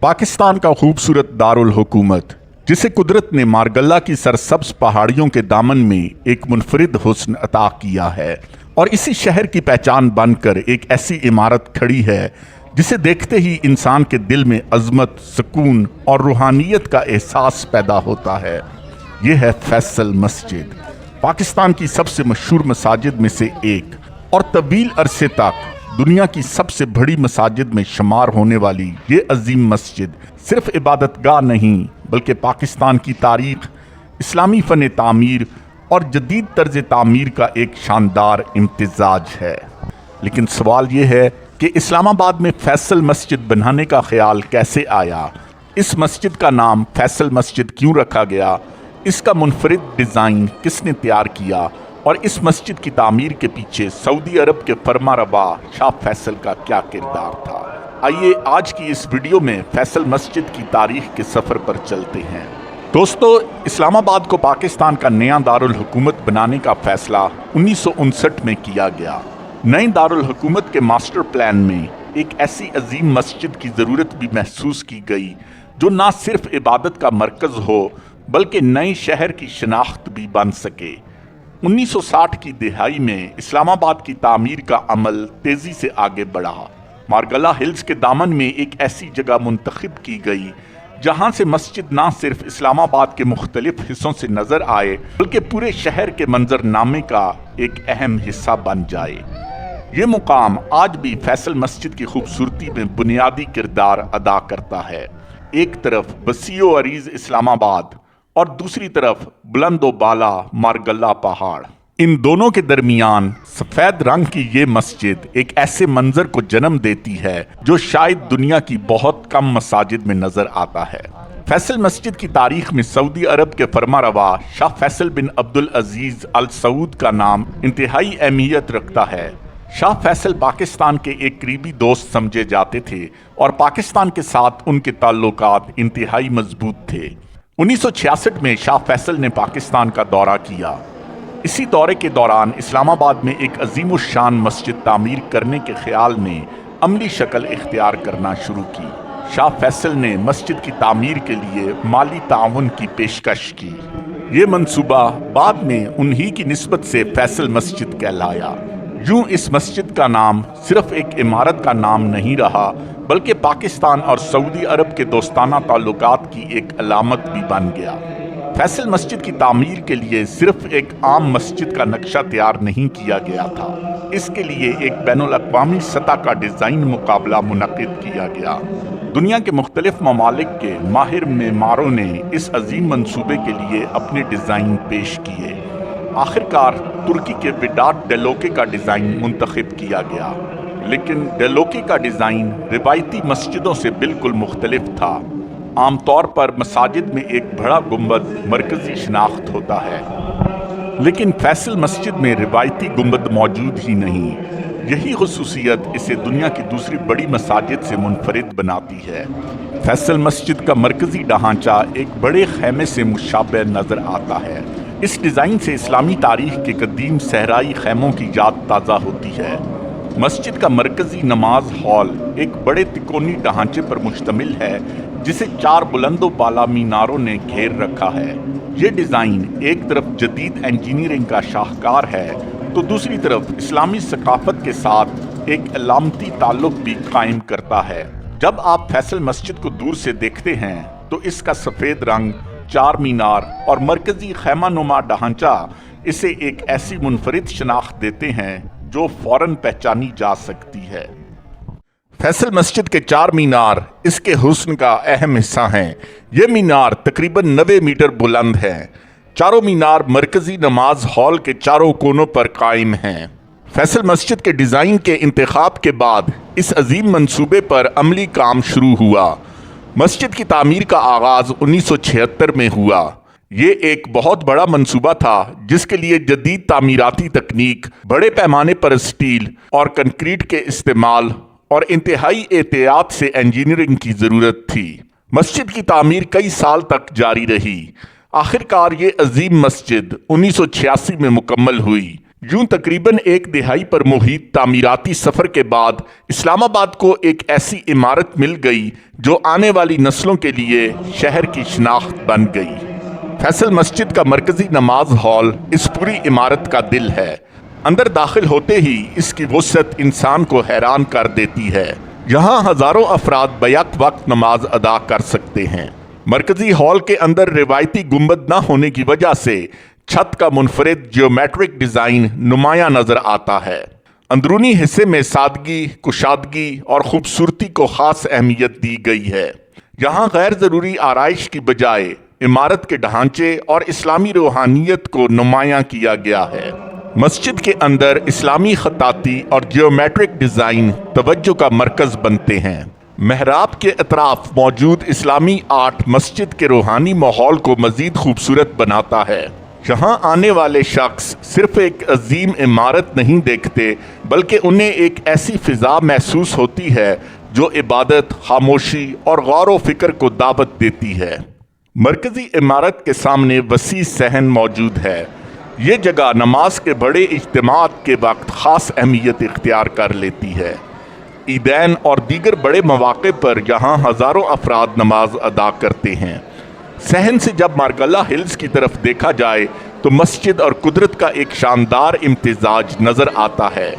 पाकिस्तान का खूबसूरत दारुल हुकूमत, जिसे कुदरत ने मारगल्ला की सरसब्ज पहाड़ियों के दामन में एक मुनफरिद हुस्न अता किया है और इसी शहर की पहचान बनकर एक ऐसी इमारत खड़ी है जिसे देखते ही इंसान के दिल में अजमत, सुकून और रूहानियत का एहसास पैदा होता है। ये है फैसल मस्जिद, पाकिस्तान की सबसे मशहूर मसाजिद में से एक और तवील अरसे तक दुनिया की सबसे बड़ी मसाजिद में शुमार होने वाली ये अजीम मस्जिद सिर्फ इबादतगाह नहीं बल्कि पाकिस्तान की तारीख, इस्लामी फ़न तामीर और जदीद तर्ज तामीर का एक शानदार इम्तिजाज है। लेकिन सवाल ये है कि इस्लामाबाद में फैसल मस्जिद बनाने का ख्याल कैसे आया, इस मस्जिद का नाम फैसल मस्जिद क्यों रखा गया, इसका मुनफरिद डिज़ाइन किसने तैयार किया और इस मस्जिद की तामीर के पीछे सऊदी अरब के फरमारवा शाह फैसल का क्या किरदार था। आइए आज की इस वीडियो में फैसल मस्जिद की तारीख के सफ़र पर चलते हैं। दोस्तों, इस्लामाबाद को पाकिस्तान का नया दारुल हुकूमत बनाने का फैसला 1959 में किया गया। नए दारुल हुकूमत के मास्टर प्लान में एक ऐसी अजीम मस्जिद की ज़रूरत भी महसूस की गई जो ना सिर्फ इबादत का मरकज़ हो बल्कि नए शहर की शनाख्त भी बन सके। 1960 की दिहाई में इस्लामाबाद की तामीर का अमल तेज़ी से आगे बढ़ा। मारगल्ला हिल्स के दामन में एक ऐसी जगह मुंतखब की गई जहां से मस्जिद ना सिर्फ इस्लामाबाद के मुख्तलिफ हिस्सों से नज़र आए बल्कि पूरे शहर के मंजरनामे का एक अहम हिस्सा बन जाए। ये मुकाम आज भी फैसल मस्जिद की खूबसूरती में बुनियादी किरदार अदा करता है। एक तरफ वसीओ अरीज इस्लामाबाद और दूसरी तरफ बुलंदो बाला मारगल्ला पहाड़, इन दोनों के दरमियान सफ़ेद रंग की ये मस्जिद एक ऐसे मंजर को जन्म देती है जो शायद दुनिया की बहुत कम मसाजिद में नज़र आता है। फैसल मस्जिद की तारीख में सऊदी अरब के फरमारवा शाह फैसल बिन अब्दुल अजीज़ अल सऊद का नाम इंतहाई अहमियत रखता है। शाह फैसल पाकिस्तान के एक करीबी दोस्त समझे जाते थे और पाकिस्तान के साथ उनके ताल्लुकात इंतहाई मजबूत थे। 1966 में शाह फैसल ने पाकिस्तान का दौरा किया। इसी दौरे के दौरान इस्लामाबाद में एक अजीम शान मस्जिद तामीर करने के ख्याल ने अमली शक्ल इख्तियार करना शुरू की। शाह फैसल ने मस्जिद की तामीर के लिए माली ताउन की पेशकश की। ये मंसूबा बाद में उन्हीं की निस्बत से फैसल मस्जिद कहलाया। यूं इस मस्जिद का नाम सिर्फ एक इमारत का नाम नहीं रहा बल्कि पाकिस्तान और सऊदी अरब के दोस्ताना ताल्लुकात की एक अलामत भी बन गया। फैसल मस्जिद की तामीर के लिए सिर्फ एक आम मस्जिद का नक्शा तैयार नहीं किया गया था, इसके लिए एक बैनुल-अक़वामी सतह का डिज़ाइन मुकाबला मुनक़िद किया गया। दुनिया के मुख्तलिफ ममालिक के माहिर मेमारों ने इस अजीम मंसूबे के लिए अपने डिज़ाइन पेश किए। आखिरकार तुर्की के विडाट डेलोके का डिज़ाइन मुंतखब किया गया, लेकिन डेलोके का डिज़ाइन रिवायती मस्जिदों से बिल्कुल मुख्तलिफ था। आमतौर पर मसाजिद में एक बड़ा गुंबद मरकज़ी शनाख्त होता है, लेकिन फैसल मस्जिद में रिवायती गुंबद मौजूद ही नहीं। यही खुसूसियत इसे दुनिया की दूसरी बड़ी मसाजिद से मुनफरिद बनाती है। फैसल मस्जिद का मरकज़ी ढांचा एक बड़े खैमे से मुशाबह नज़र आता है। इस डिज़ाइन से इस्लामी तारीख के कदीम सहराई खैमों की याद ताज़ा होती है। मस्जिद का मरकज़ी नमाज हॉल एक बड़े तिकोनी ढांचे पर मुश्तमिल है जिसे 4 बुलंदो बाला मीनारों ने घेर रखा है। ये डिज़ाइन एक तरफ जदीद इंजीनियरिंग का शाहकार है तो दूसरी तरफ इस्लामी सकाफत के साथ एक अलामती ताल्लुक भी कायम करता है। जब आप फैसल मस्जिद को दूर से देखते हैं तो इसका सफ़ेद रंग, 4 मीनार और मरकज़ी खैमानुमा ढांचा इसे एक ऐसी मुनफरिद शनाख्त देते हैं जो फौरन पहचानी जा सकती है। फैसल मस्जिद के 4 मीनार इसके हुस्न का अहम हिस्सा हैं। ये मीनार तकरीबन 90 मीटर बुलंद हैं। चारों मीनार मरकज़ी नमाज हॉल के चारों कोनों पर कायम हैं। फैसल मस्जिद के डिज़ाइन के इंतखाब के बाद इस अजीम मंसूबे पर अमली काम शुरू हुआ। मस्जिद की तामीर का आगाज़ 1976 में हुआ। ये एक बहुत बड़ा मंसूबा था जिसके लिए जदीद तामीराती तकनीक, बड़े पैमाने पर स्टील और कंक्रीट के इस्तेमाल और इंतहाई एहतियात से इंजीनियरिंग की ज़रूरत थी। मस्जिद की तामीर कई साल तक जारी रही। आखिरकार ये अजीम मस्जिद 1986 में मुकम्मल हुई। यूं तकरीबन एक दिहाई पर मुहित तामीराती सफर के बाद इस्लामाबाद को एक ऐसी इमारत मिल गई जो आने वाली नस्लों के लिए शहर की शनाख्त बन गई। फैसल मस्जिद का मरकजी नमाज हॉल इस पूरी इमारत का दिल है। अंदर दाखिल होते ही इसकी वुसअत इंसान को हैरान कर देती है। यहाँ हजारों अफराद बैक वक्त नमाज अदा कर सकते हैं। मरकजी हॉल के अंदर रिवायती गुंबद न होने की वजह से छत का मुनफरिद जियोमेट्रिक डिजाइन नुमाया नजर आता है। अंदरूनी हिस्से में सादगी, कुशादगी और खूबसूरती को खास अहमियत दी गई है। यहाँ गैर जरूरी आराइश की बजाय इमारत के ढांचे और इस्लामी रूहानियत को नुमाया किया गया है। मस्जिद के अंदर इस्लामी खताती और जियोमेट्रिक डिजाइन तवज्जो का मरकज बनते हैं। महराब के अतराफ मौजूद इस्लामी आर्ट मस्जिद के रूहानी माहौल को मजीद खूबसूरत बनाता है। यहाँ आने वाले शख्स सिर्फ एक अजीम इमारत नहीं देखते, बल्कि उन्हें एक ऐसी फिजा महसूस होती है जो इबादत, खामोशी और गौर व फिक्र को दावत देती है। मरकजी इमारत के सामने वसी सहन मौजूद है। ये जगह नमाज के बड़े इज्तिमात के वक्त ख़ास अहमियत इख्तियार कर लेती है। ईदैन और दीगर बड़े मौक़े पर यहाँ हज़ारों अफराद नमाज अदा करते हैं। सहन से जब मारगल्ला हिल्स की तरफ देखा जाए तो मस्जिद और कुदरत का एक शानदार इम्तिजाज नज़र आता है।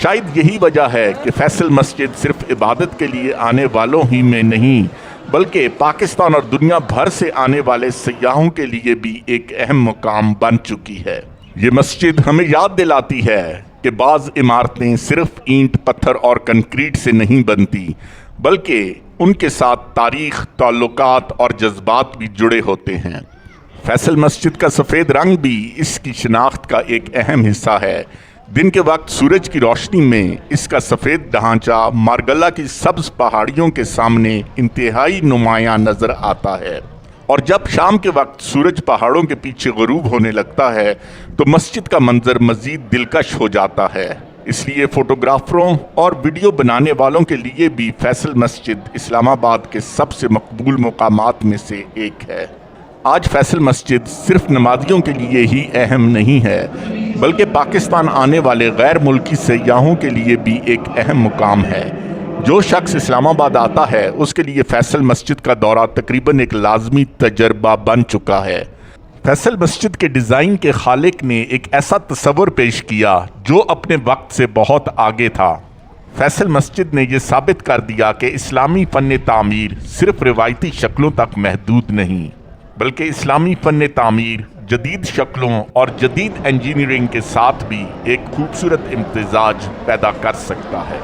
शायद यही वजह है कि फैसल मस्जिद सिर्फ इबादत के लिए आने वालों ही में नहीं, बल्कि पाकिस्तान और दुनिया भर से आने वाले सयाहों के लिए भी एक अहम मुकाम बन चुकी है। ये मस्जिद हमें याद दिलाती है कि बाज़ इमारतें सिर्फ ईंट, पत्थर और कंक्रीट से नहीं बनती, बल्कि उनके साथ तारीख, ताल्लुकात और जज्बात भी जुड़े होते हैं। फैसल मस्जिद का सफ़ेद रंग भी इसकी शनाख्त का एक अहम हिस्सा है। दिन के वक्त सूरज की रोशनी में इसका सफ़ेद ढांचा मारगल्ला की सब्ज पहाड़ियों के सामने इंतहाई नुमायां नज़र आता है, और जब शाम के वक्त सूरज पहाड़ों के पीछे गुरूब होने लगता है तो मस्जिद का मंजर मज़ीद दिलकश हो जाता है। इसलिए फ़ोटोग्राफ़रों और वीडियो बनाने वालों के लिए भी फैसल मस्जिद इस्लामाबाद के सबसे मकबूल मुकामात में से एक है। आज फैसल मस्जिद सिर्फ नमाजियों के लिए ही अहम नहीं है, बल्कि पाकिस्तान आने वाले गैर मुल्की सयाहों के लिए भी एक अहम मुकाम है। जो शख्स इस्लामाबाद आता है उसके लिए फैसल मस्जिद का दौरा तकरीबन एक लाजमी तजर्बा बन चुका है। फैसल मस्जिद के डिज़ाइन के खालिक ने एक ऐसा तस्वर पेश किया जो अपने वक्त से बहुत आगे था। फैसल मस्जिद ने यह साबित कर दिया कि इस्लामी फ़न तामीर सिर्फ रिवायती शक्लों तक महदूद नहीं, बल्कि इस्लामी फ़न तामीर जदीद शक्लों और जदीद इंजीनियरिंग के साथ भी एक खूबसूरत इम्तिजाज पैदा कर सकता है।